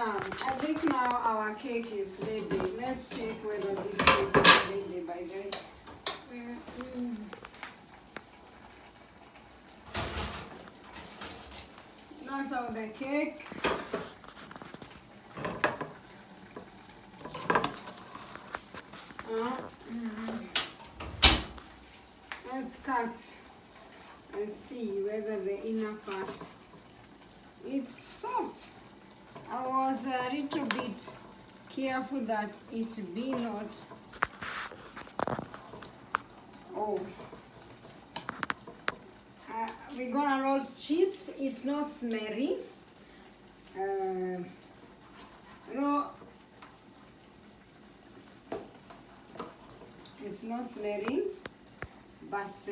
Yeah, I think now our cake is ready. Let's check whether this cake is ready by the way. That's all the cake. Let's cut and see whether the inner part it's soft. I was a little bit careful that it be not. Oh, we're gonna roll cheat. It's not smelly. No, it's not smelly, but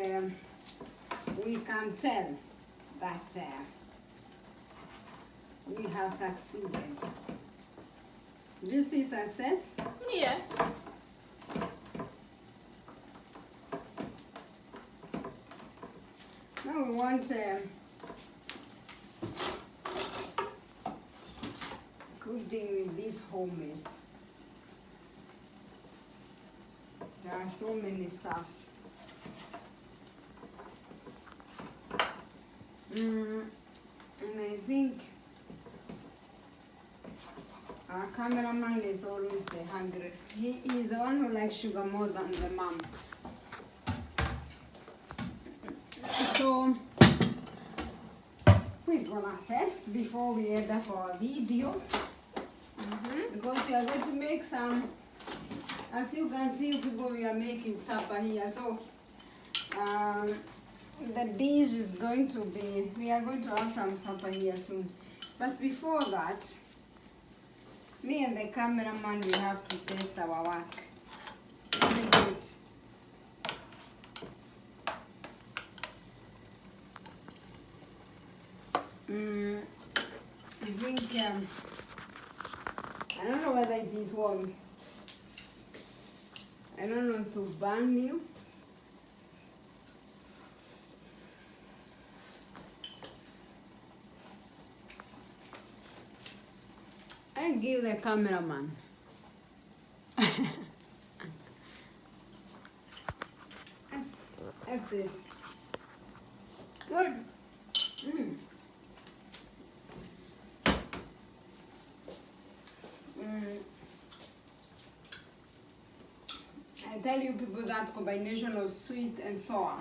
we can tell that we have succeeded. Do you see success? Yes. Now we want good thing with these homies. There are so many stuffs. And I think our cameraman is always the hungriest. He is the one who likes sugar more than the mom. So we're gonna test before we end up our video. Because we are going to make some, as you can see, people, we are making supper here. So the dish is going to be, we are going to have some supper here soon. But before that, me and the cameraman, we have to test our work. Isn't it? I think, I don't know whether it is warm. I don't want to burn you. I give the cameraman. At this. Good. I tell you people that combination of sweet and sour.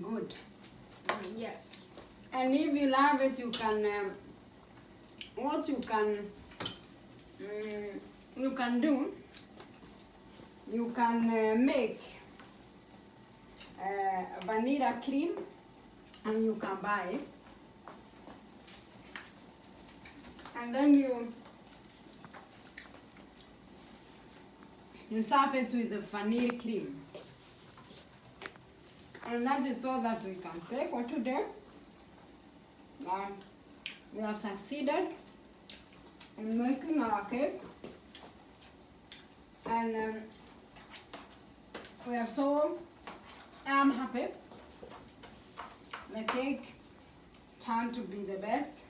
Good. Yes. And if you love it, you can, what you can do, you can make vanilla cream, and you can buy it. And then you serve it with the vanilla cream. And that is all that we can say for today. We have succeeded in making our cake, and we are so happy. The cake turned to be the best.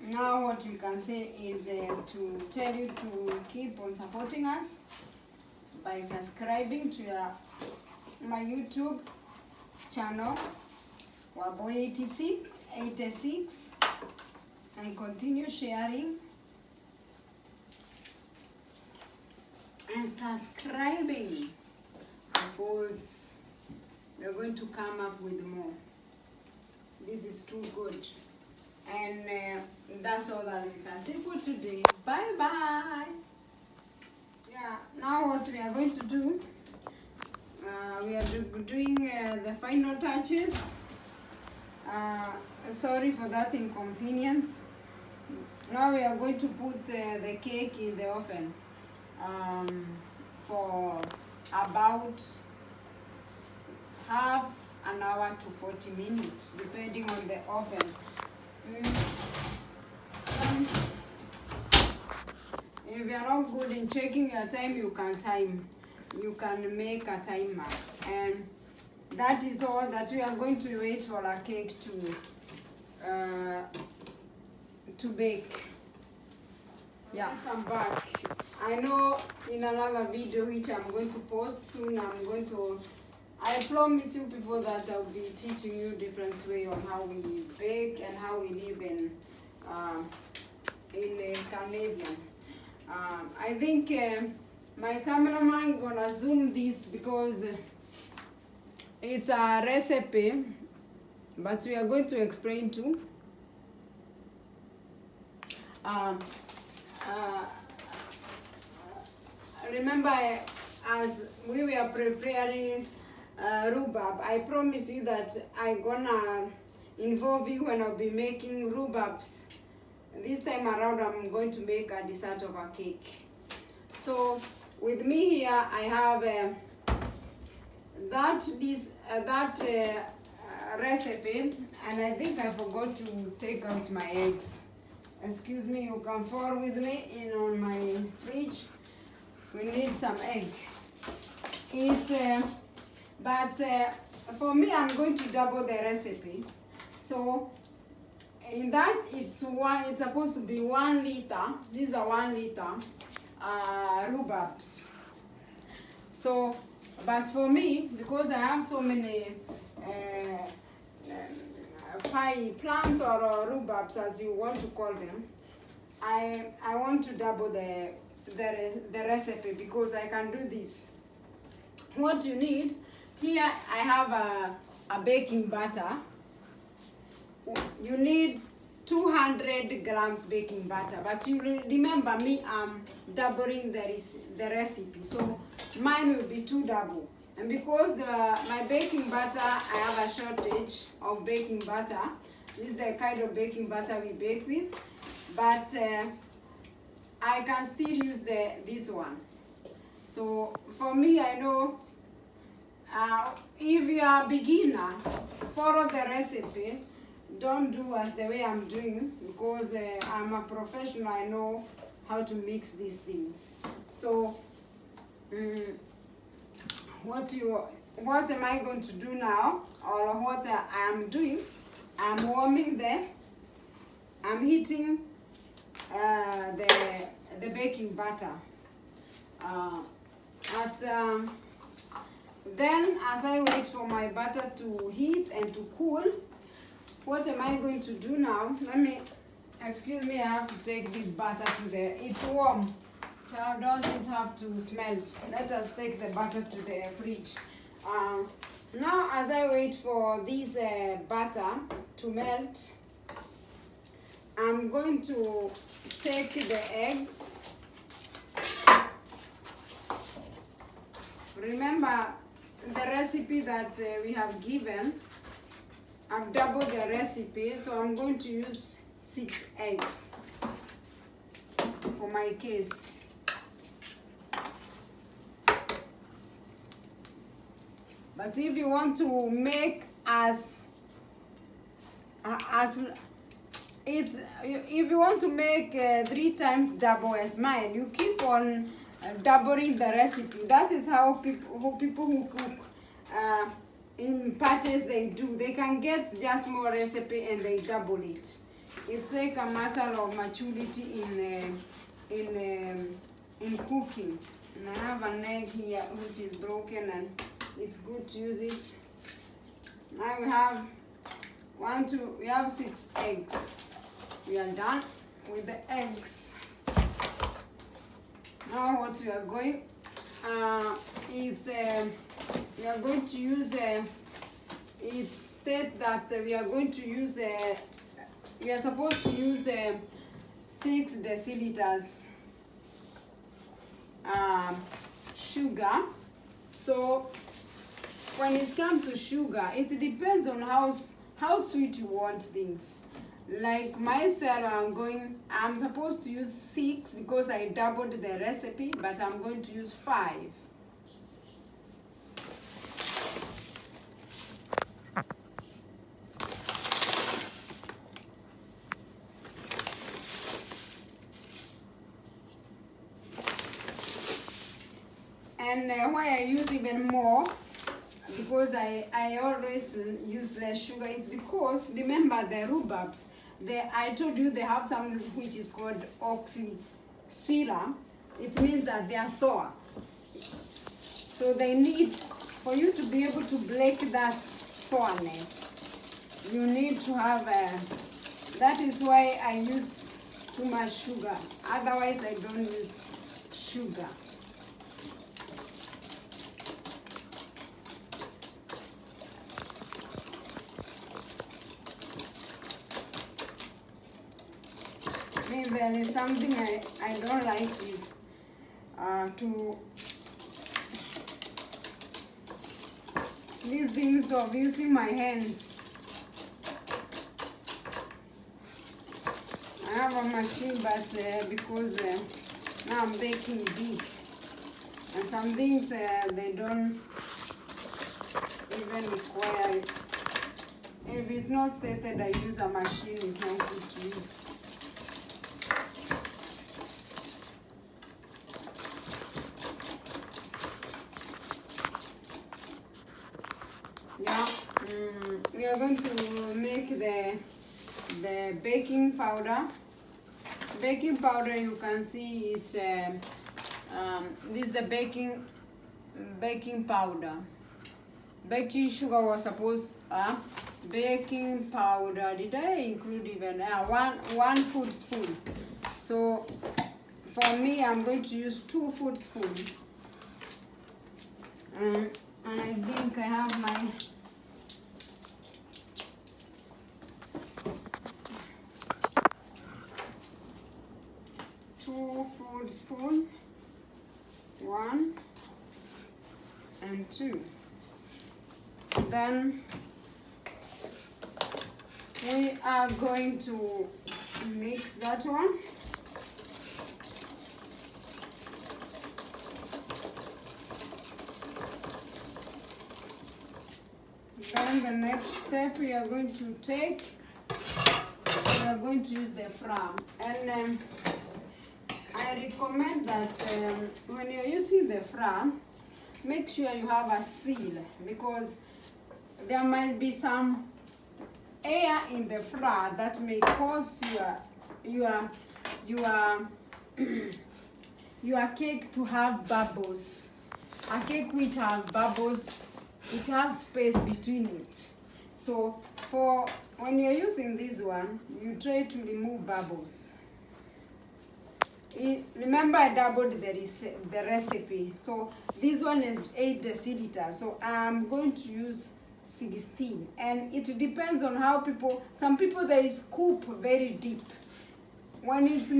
Now what we can say is to tell you to keep on supporting us by subscribing to my YouTube channel, Waboy86, and continue sharing and subscribing, because we're going to come up with more. This is too good. And that's all that we can say for today. Bye bye. Yeah, now what we are going to do, we are doing the final touches. Sorry for that inconvenience. Now we are going to put the cake in the oven for about half an hour to 40 minutes, depending on the oven. If you are not good in checking your time, you can make a timer. And that is all that we are going to wait for our cake to bake. Yeah. Come back. I know in another video which I'm going to post soon, I promise you people that I'll be teaching you different way on how we bake and how we live in Scandinavian. I think my cameraman gonna zoom this because it's a recipe, but we are going to explain too. Remember, as we were preparing rhubarb, I promise you that I'm gonna involve you when I'll be making rhubarbs. This time around, I'm going to make a dessert of a cake. So with me here, I have that recipe, and I think I forgot to take out my eggs. Excuse me, you can fall with me in on my fridge. We need some egg. For me, I'm going to double the recipe. So in that, it's supposed to be 1 liter. These are 1 liter rhubarbs. So, but for me, because I have so many pie plants or rhubarbs, as you want to call them, I want to double the recipe because I can do this. What you need here, I have a baking butter. You need 200 grams baking butter, but you remember me, I'm doubling the recipe, so mine will be 2 double. And because my baking butter, I have a shortage of baking butter. This is the kind of baking butter we bake with, but I can still use this one. So for me, I know if you are a beginner, follow the recipe. Don't do as the way I'm doing, because I'm a professional. I know how to mix these things. So what am I going to do now, or what I am doing? I'm warming I'm heating the baking butter. Then, as I wait for my butter to heat and to cool, what am I going to do now? Excuse me, I have to take this butter to it's warm. Child doesn't have to smell. Let us take the butter to the fridge. Now, as I wait for this butter to melt, I'm going to take the eggs. Remember the recipe that we have given. I've doubled the recipe, so I'm going to use 6 eggs for my case. But if you want to make if you want to make 3 times double as mine, you keep on doubling the recipe. That is how people who cook in parties they do. They can get just more recipe and they double it. It's like a matter of maturity in cooking. And I have an egg here which is broken, and it's good to use it. Now we have 6 eggs. We are done with the eggs. Now what we are going, we are going to use, it states that we are going to use, we are supposed to use 6 deciliters sugar. So when it comes to sugar, it depends on how sweet you want things. Like myself, I'm supposed to use 6 because I doubled the recipe, but I'm going to use 5. And why I use even more, because I always use less sugar. It's because, remember the rhubarbs, I told you they have something which is called oxysyra. It means that they are sour. So they need, for you to be able to break that sourness, you need to have that is why I use too much sugar. Otherwise I don't use sugar. If there is something I don't like is to these things of using my hands. I have a machine, but because now I'm baking big, and some things they don't even require it. If it's not stated I use a machine, it's not good to use. Yeah, we are going to make the baking powder. Baking powder, you can see it's this is the baking powder. Baking sugar was supposed baking powder. Did I include even one food spoon? So for me, I'm going to use 2 food spoons. And I think I have my food spoon, 1 and 2. Then we are going to mix that one. Then the next step we are going to take, we are going to use the flour. And I recommend that when you're using the flour, make sure you have a seal, because there might be some air in the flour that may cause your cake to have bubbles. A cake which has bubbles, it has space between it. So for when you're using this one, you try to remove bubbles. Remember, I doubled the recipe. So this one is 8 deciliters. So I'm going to use 16. And it depends on how people, some people they scoop very deep. When it's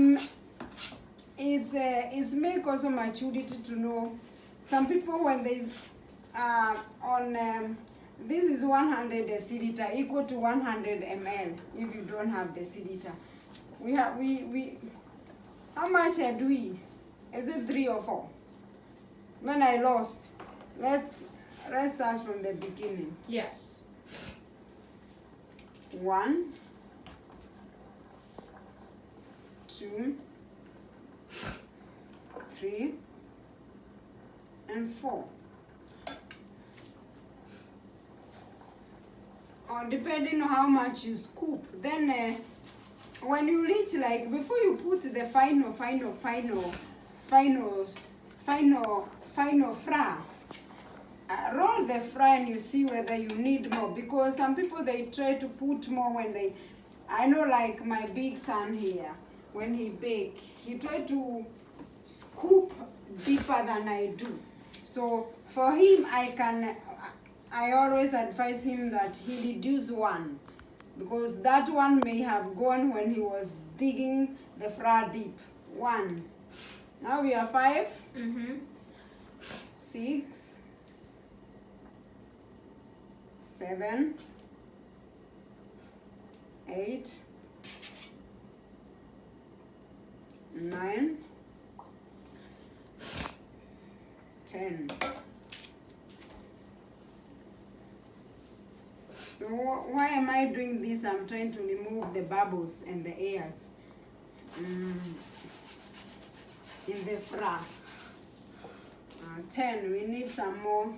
make also maturity to know. Some people when they this is 100 deciliter equal to 100 ml. If you don't have deciliter, we how much do we? Is it 3 or 4? When I lost, let's start from the beginning. Yes. 1, 2, 3, and 4. Or depending on how much you scoop, then when you reach, like, before you put the final flour, roll the flour and you see whether you need more, because some people they try to put more when they, I know, like my big son here, when he bake, he try to scoop deeper than I do. So for him, I always advise him that he reduce 1, because that one may have gone when he was digging the flour deep. 1. Now we are 5, 6, 7, 8, 9, 10. So why am I doing this? I'm trying to remove the bubbles and the airs in the flour. 10, we need some more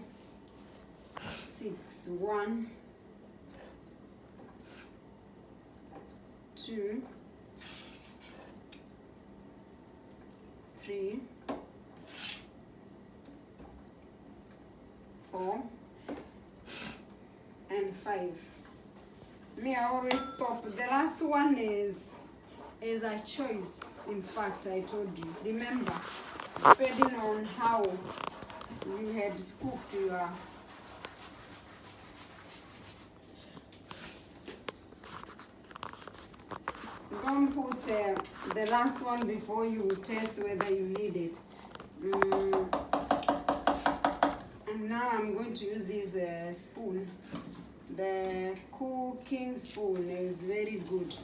6. 1, 2, 3, 4, and 5. Me, I always stop. The last one is a choice. In fact, I told you. Remember, depending on how you had scooped your don't put the last one before you test whether you need it. And now I'm going to use this spoon. The cooking spoon is very good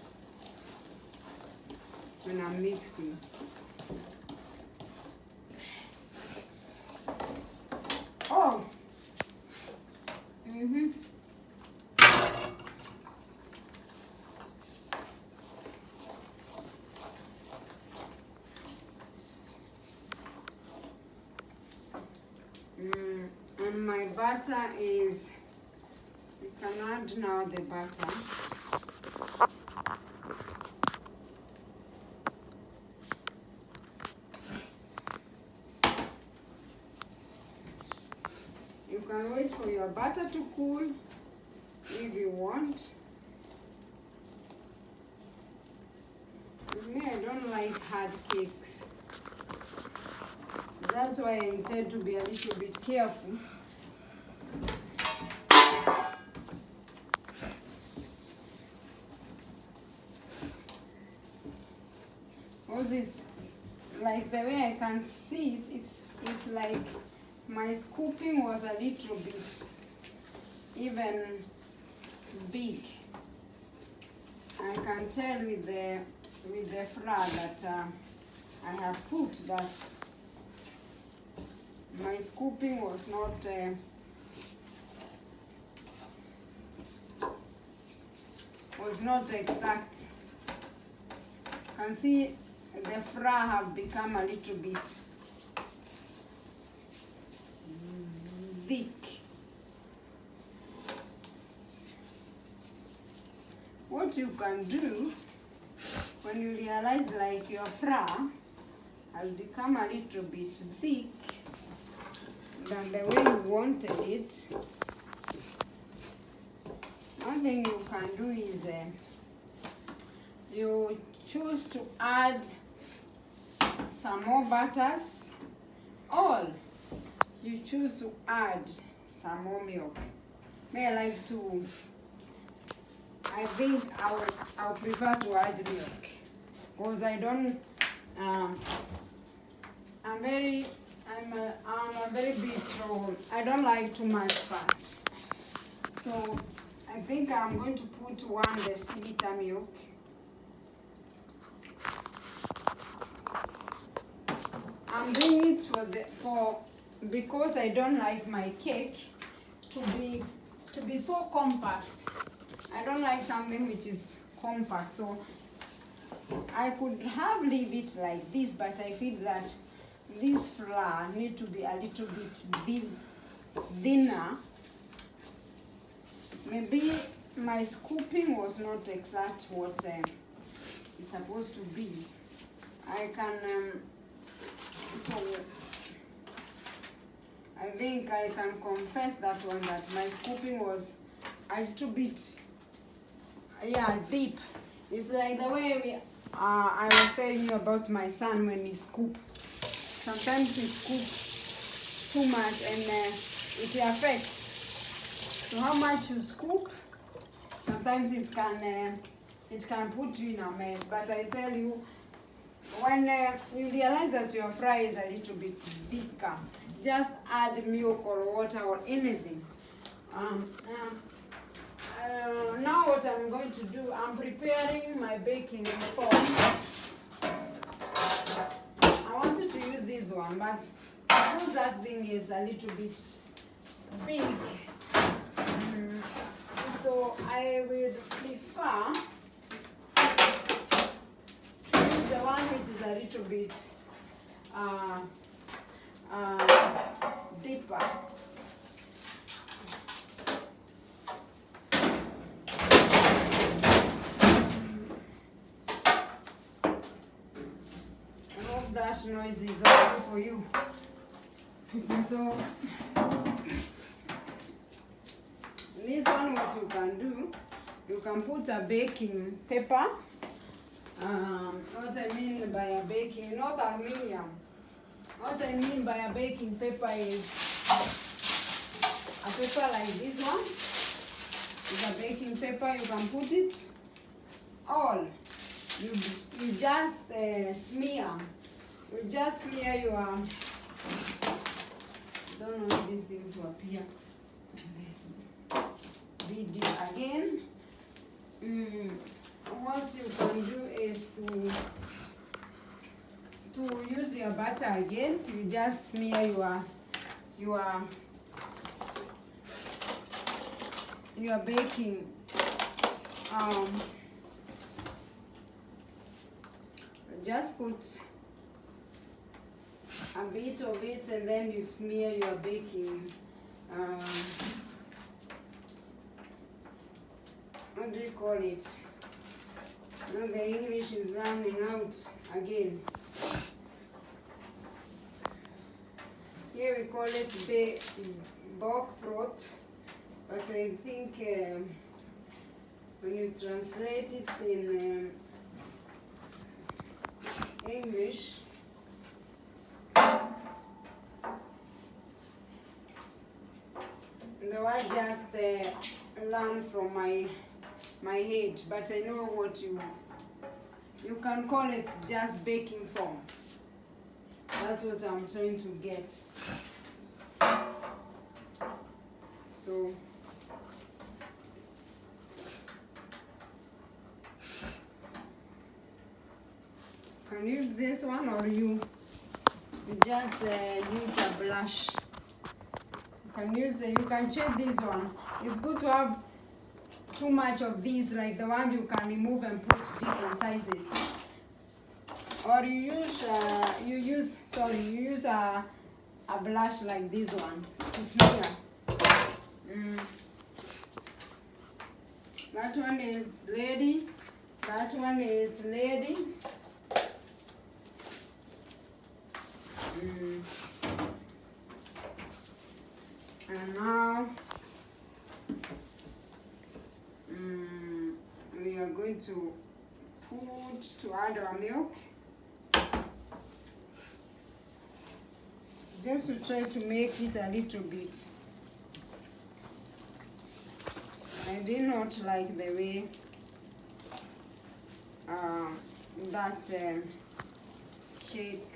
when I'm mixing. Oh! And my butter is, you can add now the butter. You can wait for your butter to cool if you want. With me, I don't like hard cakes. So that's why I intend to be a little bit careful. Because it's like the way I can see it, it's like my scooping was a little bit even big. I can tell with the flour that I have put that my scooping was not exact. You can see the flour have become a little bit thick. What you can do when you realize like your flour has become a little bit thick than the way you wanted it, one thing you can do is you choose to add some more butters, or you choose to add some more milk. May I like to, I think I'll prefer to add milk, because I don't, I'm a very big troll. I don't like too much fat. So I think I'm going to put 1 deciliter milk. I'm doing it because I don't like my cake to be so compact. I don't like something which is compact. So I could have leave it like this, but I feel that this flour need to be a little bit thinner. Maybe my scooping was not exact what it's supposed to be. I can so I think I can confess that one, that my scooping was a little bit deep. It's like the way I was telling you about my son when he scoop. Sometimes he scoops too much and it affects. So how much you scoop, sometimes it can put you in a mess. But I tell you, when you realize that your fry is a little bit thicker, just add milk or water or anything. Now what I'm going to do, I'm preparing my baking form. I wanted to use this one, but because that thing is a little bit big, so I will prefer to use the one which is a little bit deeper. that noise is okay for you. So this one, what you can do, you can put a baking paper. What I mean by a baking, not aluminium. What I mean by a baking paper is a paper like this one. It's a baking paper. You can put it all. You just smear. You just smear your. Don't want this thing to appear. Video again. What you can do is to use your butter again. You just smear your baking just put a bit of it and then you smear your baking what do you call it? Now the English is running out again. Here we call it bokbrot, but I think when you translate it in English, the word just learned from my head, but I know what you can call it, just baking form. That's what I'm trying to get. So you can use this one, or you just use a brush. You can check this one. It's good to have too much of these, like the one you can remove and put different sizes. Or you use a brush like this one to smear. That one is ready. That one is ready. And now we are going to add our milk. Just to try to make it a little bit. I did not like the way that cake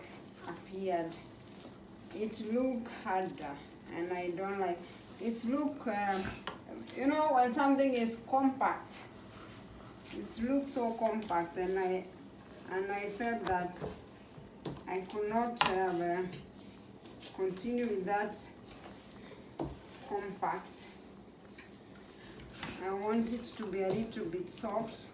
appeared. It looked harder, and I don't like. It look, you know, when something is compact, it looks so compact, and I felt that I could not continue with that compact. I want it to be a little bit soft.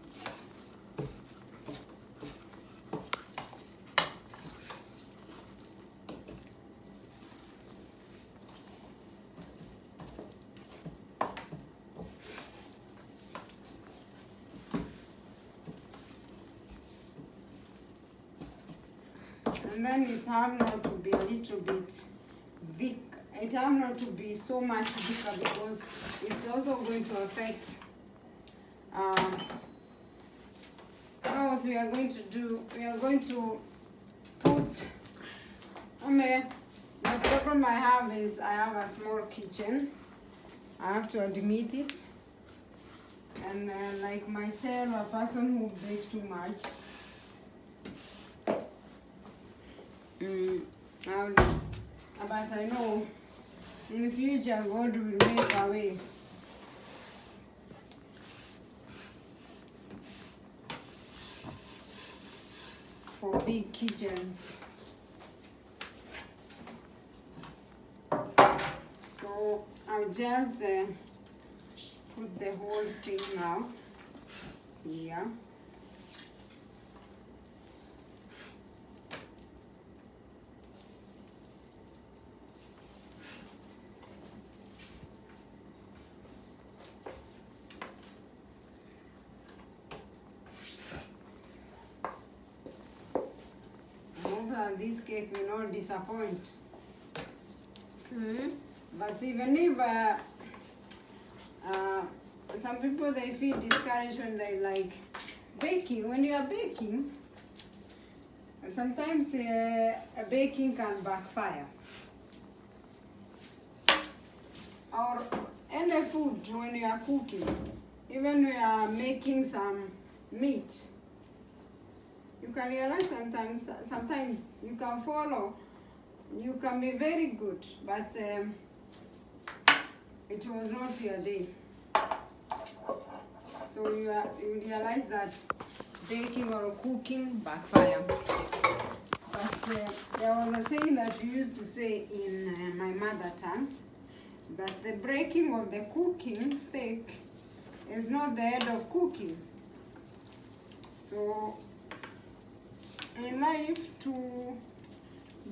And then it have not to be a little bit thick. It have not to be so much thicker, because it's also going to affect what we are going to do. We are going to put, the problem I have is I have a small kitchen. I have to admit it. And like myself, a person who bakes too much, but I know in the future God will make a way. For big kitchens. So I'll just put the whole thing now here. that this cake will not disappoint. Mm-hmm. But even if some people they feel discouraged when they like baking, when you are baking, sometimes a baking can backfire. Or any food when you are cooking, even when you are making some meat, you can realize sometimes you can follow, you can be very good, but it was not your day. So you realize that baking or cooking backfire. But there was a saying that we used to say in my mother tongue, that the breaking of the cooking steak is not the end of cooking. So in life,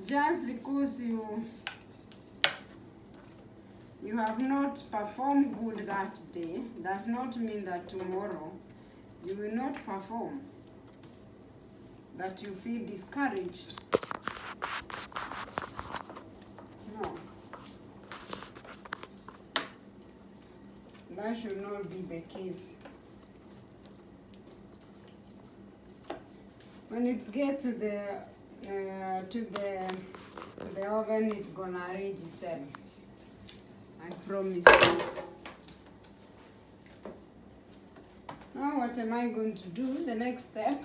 just because you have not performed good that day does not mean that tomorrow you will not perform, that you feel discouraged. No. That should not be the case. When it gets to the oven, it's gonna arrange itself. I promise you. Now what am I going to do? The next step.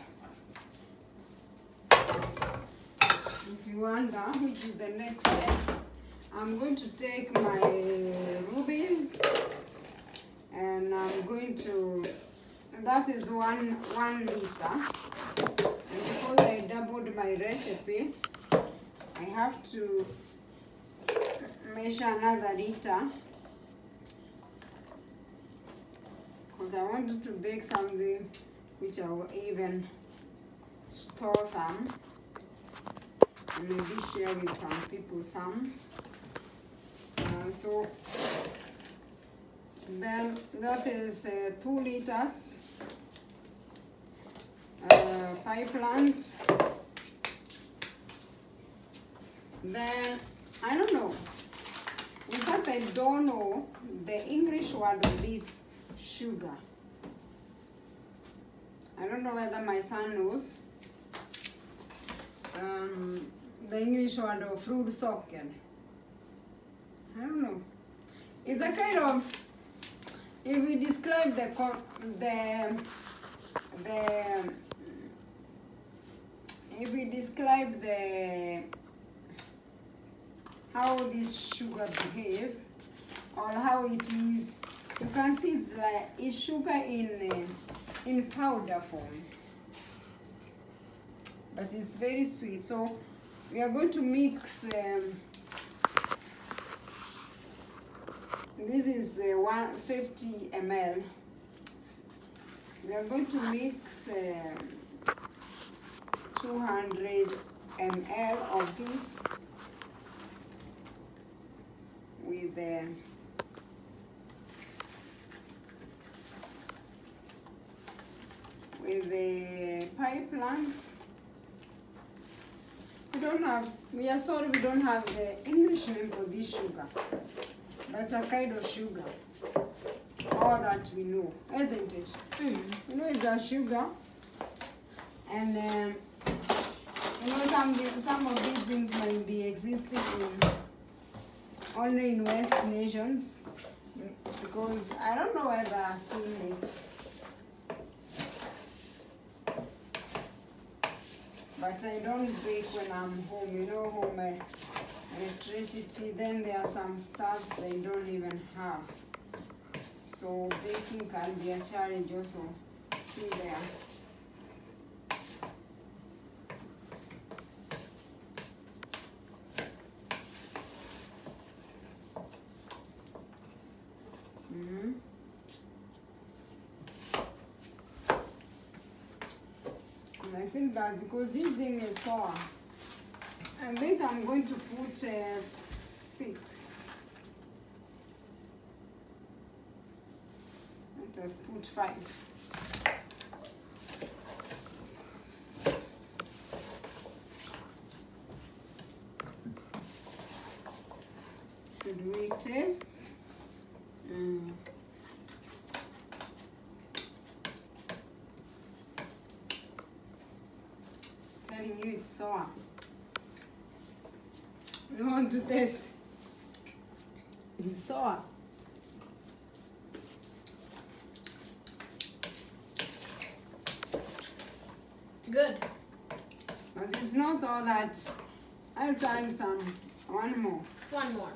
If you wonder which is the next step, I'm going to take my rubies and I'm going to, that is one liter. And because I doubled my recipe, I have to measure another liter, because I wanted to bake something which I will even store some and maybe share with some people some. So then that is 2 liters pie plant. Then I don't know. In fact, I don't know the English word of this sugar. I don't know whether my son knows the English word of fruit socken. I don't know. It's a kind of, if we describe how this sugar behave or how it is, you can see it's sugar in powder form, but it's very sweet. So we are going to mix. This is 150 ml. We are going to mix 200 ml of this with the pie plant. We are sorry we don't have the English name for this sugar. That's a kind of sugar. All that we know, isn't it? You know, it's a sugar. And you know, some of these things might be existing only in West nations, because I don't know whether I've seen it. But I don't bake when I'm home. You know, home electricity, then there are some stuffs they don't even have. So baking can be a challenge also there. And I feel bad because this thing is sour. I think I'm going to put 6. Let us put 5. and we taste. Telling you it's sour. You want to taste? It's sour. Good. But it's not all that. Let's add some. One more. One more.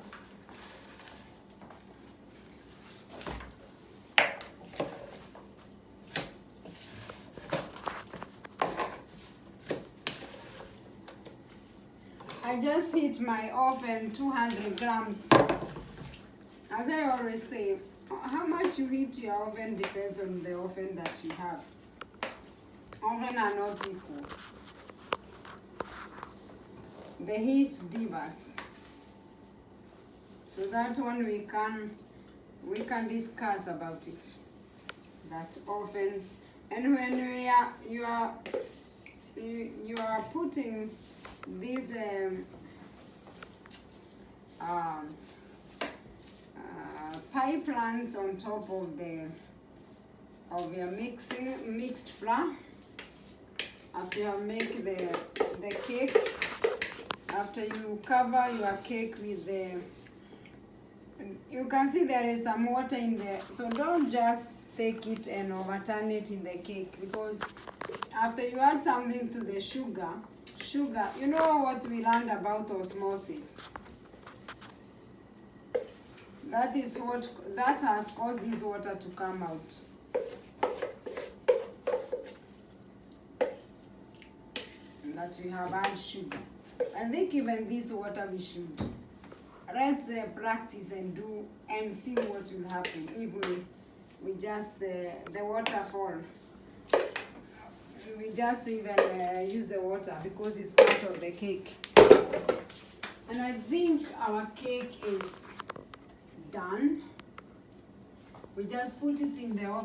I just heat my oven 200 grams. As I always say, how much you heat your oven depends on the oven that you have. Oven are not equal. The heat differs. So that one we can discuss about it. That ovens, and when you are putting these pipelines on top of your mixed flour. After you make the cake, after you cover your cake with you can see there is some water in there, so don't just take it and overturn it in the cake, because after you add something to the sugar, you know what we learned about osmosis. That have caused this water to come out. That we have added sugar. I think even this water we should let's practice and do and see what will happen if we just the waterfall. We just even use the water because it's part of the cake. And I think our cake is done. We just put it in the oven.